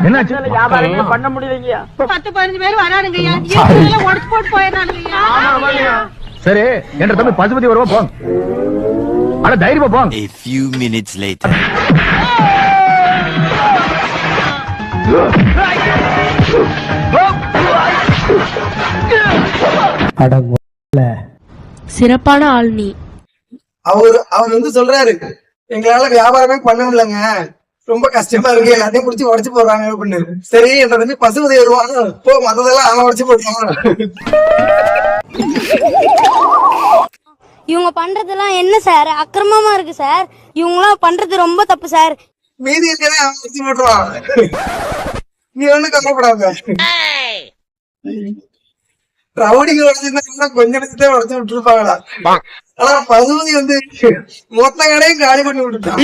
என்னாச்சு? வியாபாரம் பண்ண முடியலைங்கய்யா. 10-15 பேர் வரானுங்கய்யா. உடச்சு போட்டு போயிடறானுங்கய்யா. சரி என்ற தம்பி பசுபதி வருவா போங்க. அட தைரியமா போங்க. A few minutes later. சிறப்பான ஆள் நீ. அவர் வந்து சொல்றாரு, எங்களால வியாபாரமே பண்ண முடியலங்க, ரொம்ப கஷ்டமா இருக்கு, எல்லாத்தையும் புடிச்சு உடச்சு போடுறாங்க அப்படின்னு. சரி என்ற தம்பி பசுபதி வருவாங்க, போ மத்ததெல்லாம் அவன் உடச்சு போடுவாங்க. இவங்க பண்றதெல்லாம் என்ன சார் அக்கிரமமா இருக்கு சார். இவங்களாம் பண்றது ரொம்ப தப்பு சார். மீதி இருக்கதே அவன் உடச்சு போட்டுருவான். நீ ஒண்ணு கவலைப்படாத. ரவுடிகள் உடச்சிருந்தா கொஞ்ச நேரத்தை உடச்சு விட்டுருப்பாங்களா. ஆனா பசுபதி வந்து மொத்த கடையும் காலி பண்ணி விட்டுட்டான்.